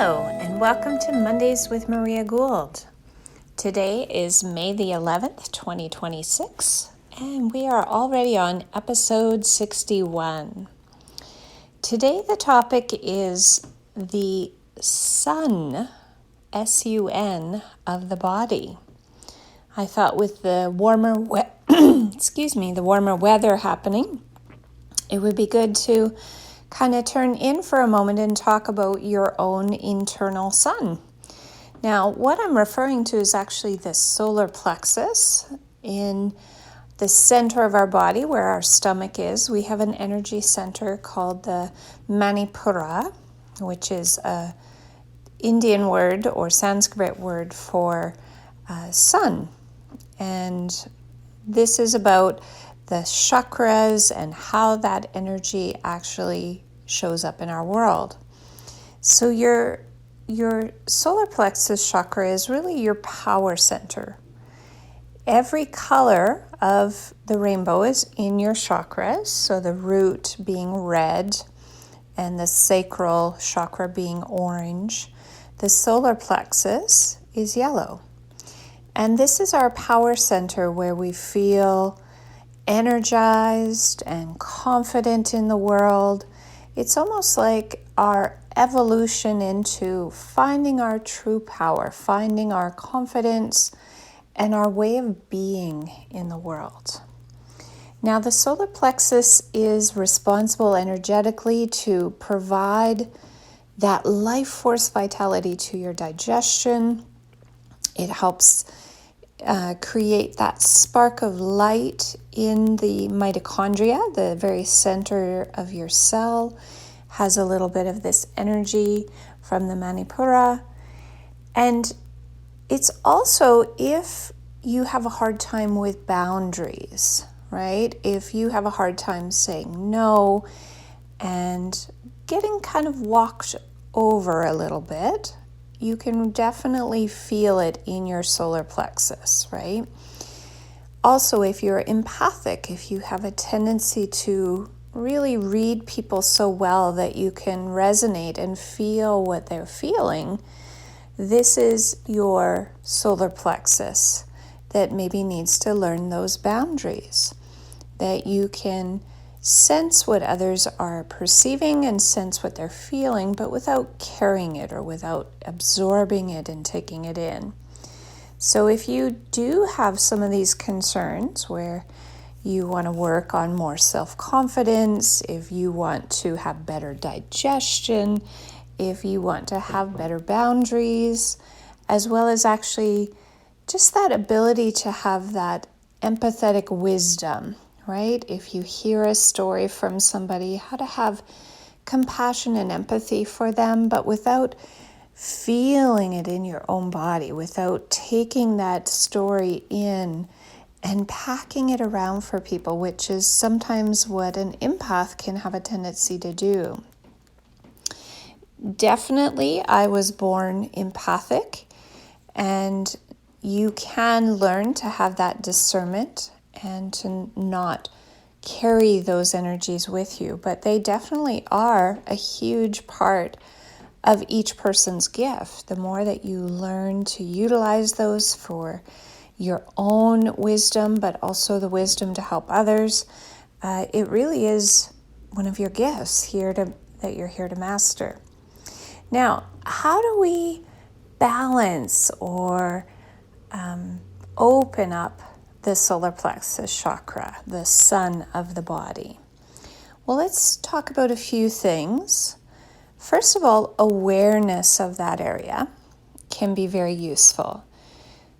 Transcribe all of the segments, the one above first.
Hello, and welcome to Mondays with Maria Gould. Today is May the 11th, 2026, and we are already on episode 61. Today the topic is the sun, S-U-N, of the body. I thought with the warmer the warmer weather happening, it would be good to kind of turn in for a moment and talk about your own internal sun. Now, what I'm referring to is actually the solar plexus in the center of our body where our stomach is. We have an energy center called the Manipura, which is a Indian word or Sanskrit word for sun. And this is about the chakras and how that energy actually shows up in our world. So your solar plexus chakra is really your power center. Every color of the rainbow is in your chakras, so the root being red and the sacral chakra being orange. The solar plexus is yellow. And this is our power center where we feel energized and confident in the world. It's almost like our evolution into finding our true power, finding our confidence and our way of being in the world. Now, the solar plexus is responsible energetically to provide that life force vitality to your digestion. It helps create that spark of light in the mitochondria, the very center of your cell, has a little bit of this energy from the Manipura. And it's also if you have a hard time with boundaries, right? If you have a hard time saying no and getting kind of walked over a little bit, you can definitely feel it in your solar plexus, right? Also, if you're empathic, if you have a tendency to really read people so well that you can resonate and feel what they're feeling, this is your solar plexus that maybe needs to learn those boundaries, that you can sense what others are perceiving and sense what they're feeling, but without carrying it or without absorbing it and taking it in. So if you do have some of these concerns where you want to work on more self-confidence, if you want to have better digestion, if you want to have better boundaries, as well as actually just that ability to have that empathetic wisdom, right? If you hear a story from somebody, how to have compassion and empathy for them, but without feeling it in your own body, without taking that story in and packing it around for people, which is sometimes what an empath can have a tendency to do. Definitely, I was born empathic, and you can learn to have that discernment and to not carry those energies with you. But they definitely are a huge part of each person's gift. The more that you learn to utilize those for your own wisdom, but also the wisdom to help others, it really is one of your gifts that you're here to master. Now, how do we balance or open up the solar plexus chakra, the sun of the body? Well, let's talk about a few things. First of all, awareness of that area can be very useful.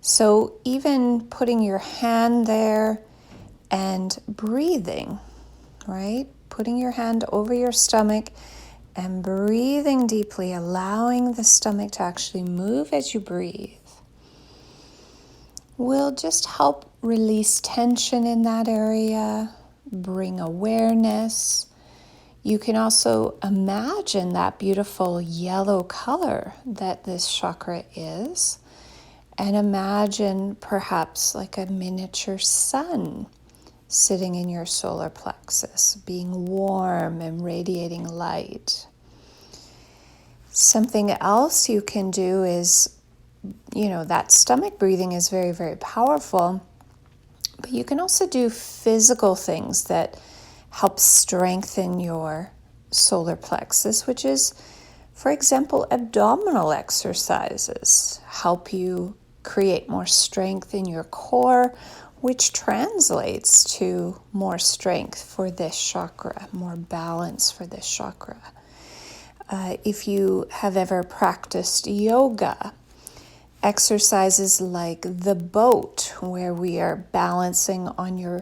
So even putting your hand there and breathing, right? Putting your hand over your stomach and breathing deeply, allowing the stomach to actually move as you breathe, will just help release tension in that area, bring awareness. You can also imagine that beautiful yellow color that this chakra is, and imagine perhaps like a miniature sun sitting in your solar plexus, being warm and radiating light. Something else you can do is, that stomach breathing is very, very powerful, but you can also do physical things that help strengthen your solar plexus, which is, for example, abdominal exercises help you create more strength in your core, which translates to more strength for this chakra, more balance for this chakra. If you have ever practiced yoga, exercises like the boat, where we are balancing on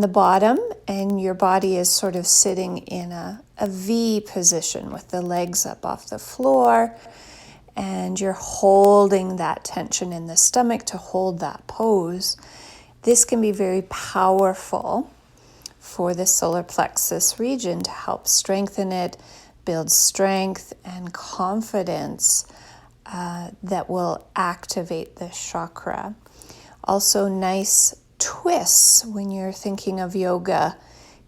the bottom and your body is sort of sitting in a V position with the legs up off the floor, and you're holding that tension in the stomach to hold that pose. This can be very powerful for the solar plexus region to help strengthen it, build strength and confidence that will activate this chakra. Also, nice twists when you're thinking of yoga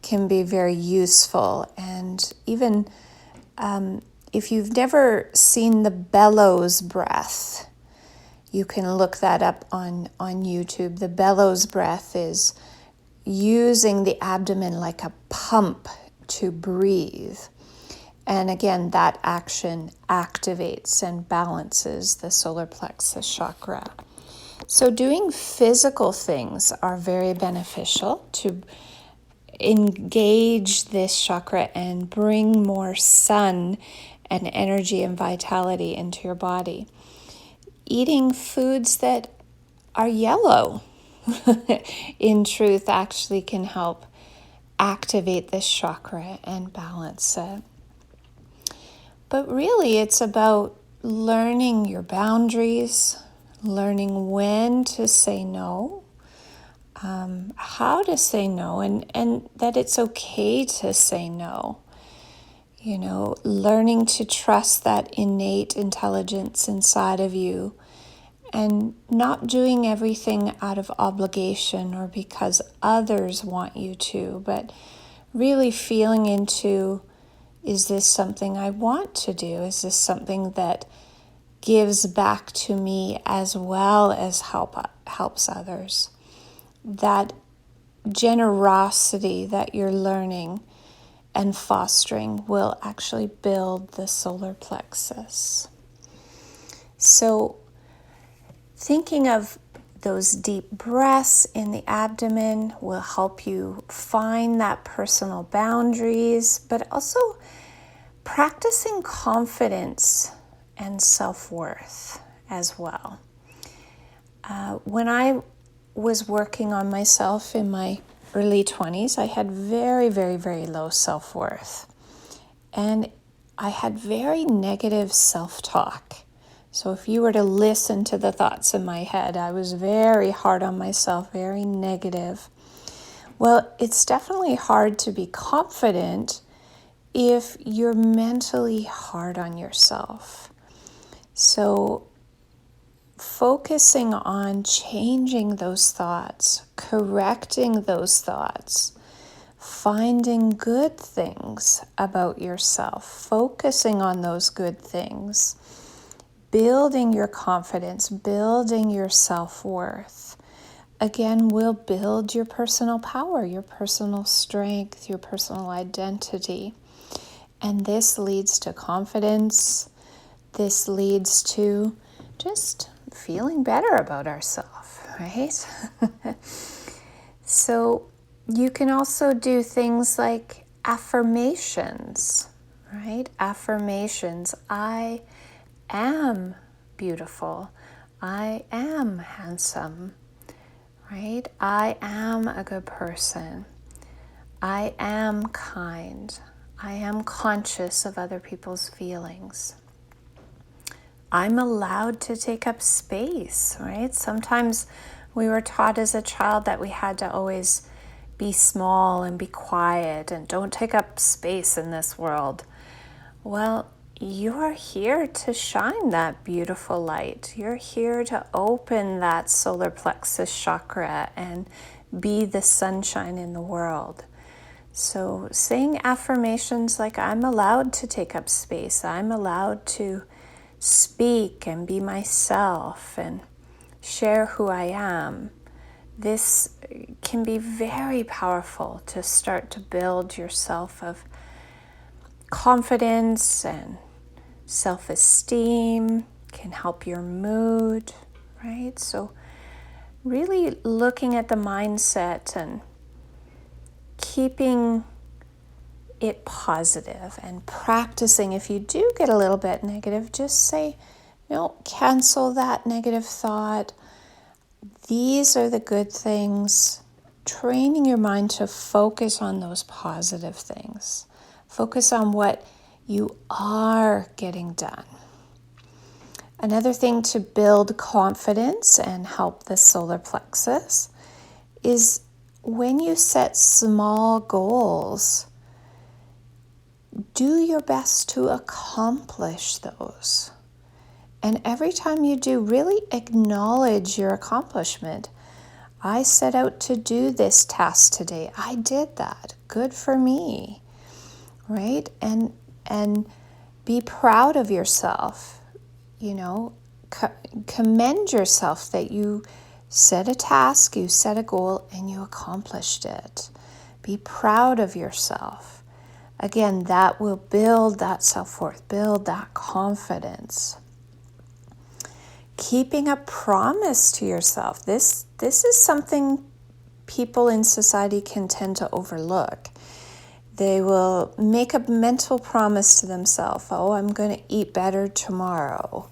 can be very useful. And even if you've never seen the bellows breath, you can look that up on YouTube. The bellows breath is using the abdomen like a pump to breathe. And again, that action activates and balances the solar plexus chakra. So doing physical things are very beneficial to engage this chakra and bring more sun and energy and vitality into your body. Eating foods that are yellow, in truth, actually can help activate this chakra and balance it. But really, it's about learning your boundaries, learning when to say no, how to say no, and that it's okay to say no. Learning to trust that innate intelligence inside of you and not doing everything out of obligation or because others want you to, but really feeling into, is this something I want to do? Is this something that gives back to me as well as helps others? That generosity that you're learning and fostering will actually build the solar plexus. So thinking of those deep breaths in the abdomen will help you find that personal boundaries, but also practicing confidence and self-worth as well. When I was working on myself in my early 20s, I had very, very, very low self-worth. And I had very negative self-talk. So if you were to listen to the thoughts in my head, I was very hard on myself, very negative. Well, it's definitely hard to be confident if you're mentally hard on yourself. So focusing on changing those thoughts, correcting those thoughts, finding good things about yourself, focusing on those good things, building your confidence, building your self-worth, again, will build your personal power, your personal strength, your personal identity. And this leads to confidence. This leads to just feeling better about ourselves, right? So you can also do things like affirmations, right? Affirmations. I am beautiful. I am handsome, right? I am a good person. I am kind. I am conscious of other people's feelings. I'm allowed to take up space, right? Sometimes we were taught as a child that we had to always be small and be quiet and don't take up space in this world. Well, you are here to shine that beautiful light. You're here to open that solar plexus chakra and be the sunshine in the world. So saying affirmations like, I'm allowed to take up space, I'm allowed to speak and be myself and share who I am. This can be very powerful to start to build yourself of confidence and self-esteem, can help your mood, right? So really looking at the mindset and keeping it positive and practicing. If you do get a little bit negative, just say, no, cancel that negative thought. These are the good things. Training your mind to focus on those positive things. Focus on what you are getting done. Another thing to build confidence and help the solar plexus is when you set small goals, do your best to accomplish those. And every time you do, really acknowledge your accomplishment. I set out to do this task today. I did that. Good for me. Right? And be proud of yourself. Commend yourself that you set a task, you set a goal, and you accomplished it. Be proud of yourself. Again, that will build that self-worth, build that confidence. Keeping a promise to yourself. This is something people in society can tend to overlook. They will make a mental promise to themselves. Oh, I'm going to eat better tomorrow.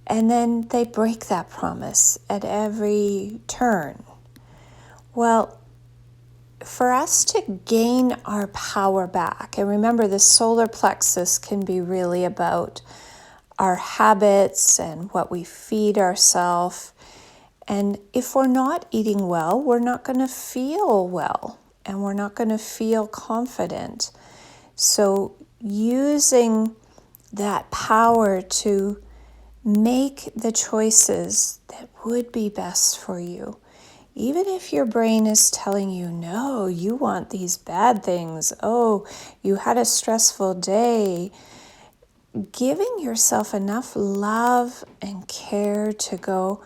And then they break that promise at every turn. Well, for us to gain our power back, and remember the solar plexus can be really about our habits and what we feed ourselves. And if we're not eating well, we're not going to feel well and we're not going to feel confident. So using that power to make the choices that would be best for you. Even if your brain is telling you, no, you want these bad things. Oh, you had a stressful day. Giving yourself enough love and care to go,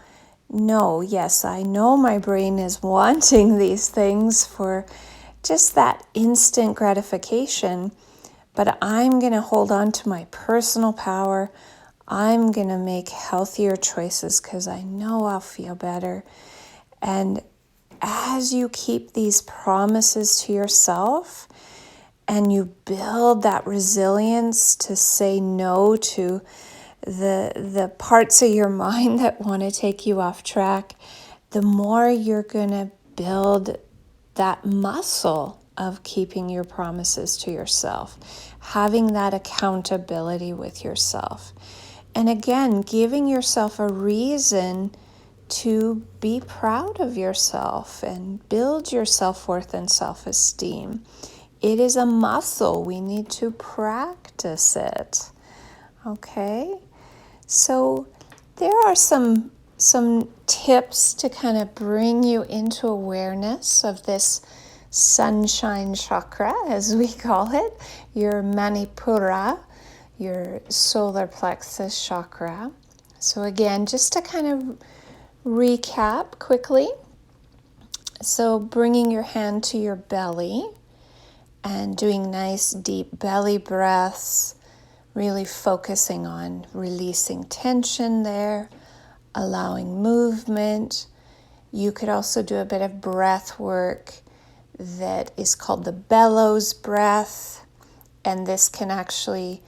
no, yes, I know my brain is wanting these things for just that instant gratification, but I'm going to hold on to my personal power. I'm going to make healthier choices because I know I'll feel better. And as you keep these promises to yourself and you build that resilience to say no to the parts of your mind that want to take you off track, the more you're going to build that muscle of keeping your promises to yourself, having that accountability with yourself. And again, giving yourself a reason to be proud of yourself and build your self-worth and self-esteem. It is a muscle. We need to practice it. Okay? So there are some tips to kind of bring you into awareness of this sunshine chakra, as we call it, your Manipura, your solar plexus chakra. So again, just to kind of recap quickly. So bringing your hand to your belly and doing nice deep belly breaths, really focusing on releasing tension there, allowing movement. You could also do a bit of breath work that is called the bellows breath, and this can actually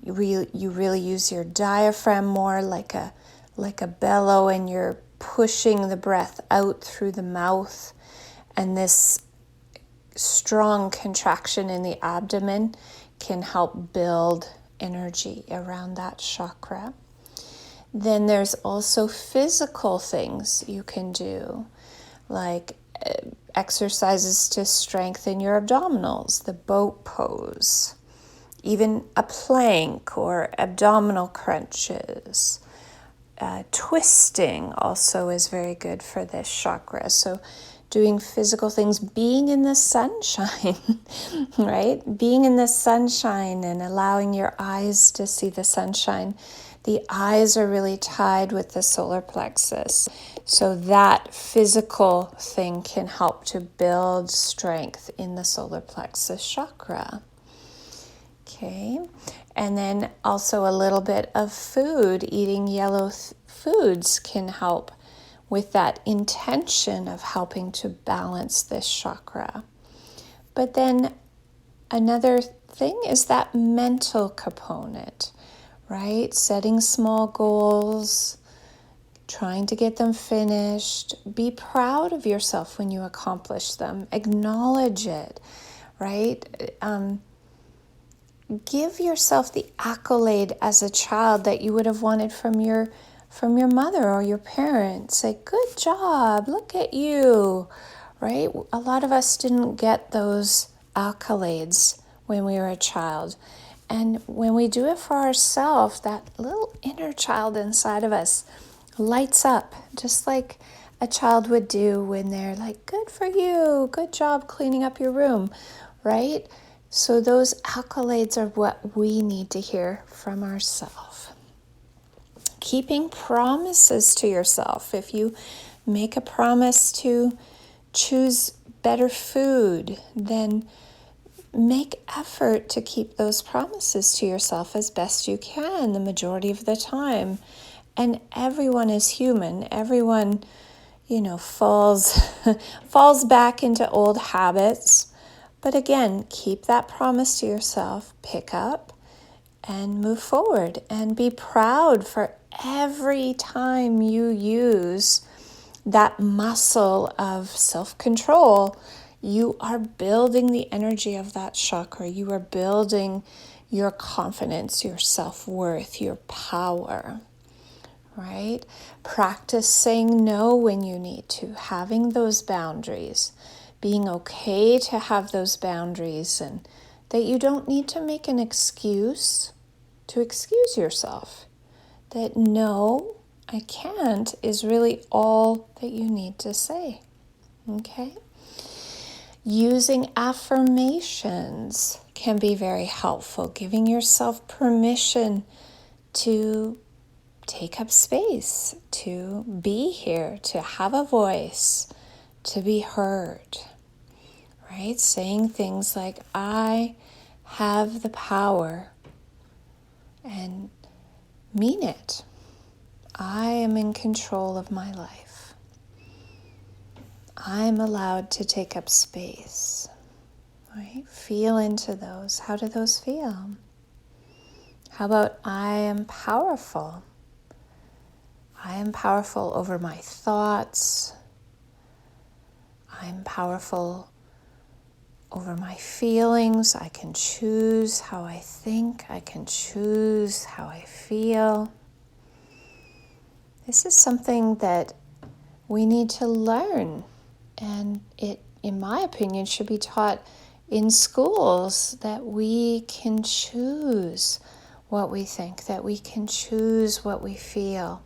you really use your diaphragm more like a bellow, and you're pushing the breath out through the mouth, and this strong contraction in the abdomen can help build energy around that chakra. Then there's also physical things you can do, like exercises to strengthen your abdominals, the boat pose, even a plank or abdominal crunches. Twisting also is very good for this chakra. So doing physical things, being in the sunshine, right? Being in the sunshine and allowing your eyes to see the sunshine. The eyes are really tied with the solar plexus. So that physical thing can help to build strength in the solar plexus chakra. Okay, and then also a little bit of food, eating yellow foods can help with that intention of helping to balance this chakra. But then another thing is that mental component, right? Setting small goals, trying to get them finished. Be proud of yourself when you accomplish them. Acknowledge it, right? Give yourself the accolade as a child that you would have wanted from your mother or your parents. Say, good job, look at you, right? A lot of us didn't get those accolades when we were a child. And when we do it for ourselves, that little inner child inside of us lights up, just like a child would do when they're like, good for you, good job cleaning up your room, right? So those accolades are what we need to hear from ourselves. Keeping promises to yourself. If you make a promise to choose better food, then make effort to keep those promises to yourself as best you can the majority of the time. And everyone is human. Everyone, falls back into old habits. But again, keep that promise to yourself, pick up and move forward, and be proud for every time you use that muscle of self-control. You are building the energy of that chakra. You are building your confidence, your self-worth, your power, right? Practice saying no when you need to, having those boundaries. Being okay to have those boundaries, and that you don't need to make an excuse to excuse yourself. That no, I can't is really all that you need to say. Okay? Using affirmations can be very helpful. Giving yourself permission to take up space, to be here, to have a voice, to be heard. Right? Saying things like, I have the power, and mean it. I am in control of my life. I'm allowed to take up space. Right? Feel into those. How do those feel? How about I am powerful? I am powerful over my thoughts. I'm powerful over my feelings. I can choose how I think. I can choose how I feel. This is something that we need to learn, and it, in my opinion, should be taught in schools, that we can choose what we think, that we can choose what we feel.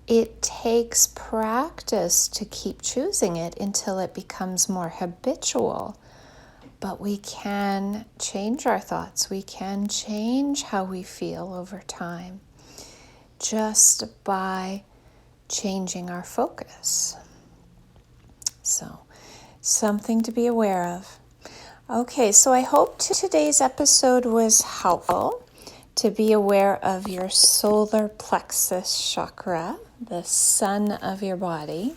It takes practice to keep choosing it until it becomes more habitual. But we can change our thoughts. We can change how we feel over time just by changing our focus. So, something to be aware of. Okay, so I hope today's episode was helpful to be aware of your solar plexus chakra, the sun of your body.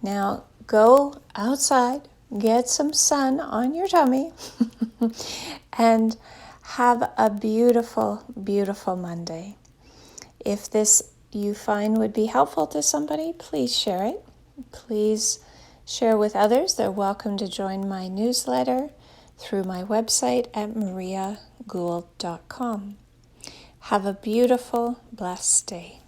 Now, go outside. Get some sun on your tummy and have a beautiful, beautiful Monday. If this you find would be helpful to somebody, please share it. Please share with others. They're welcome to join my newsletter through my website at mariagould.com. Have a beautiful, blessed day.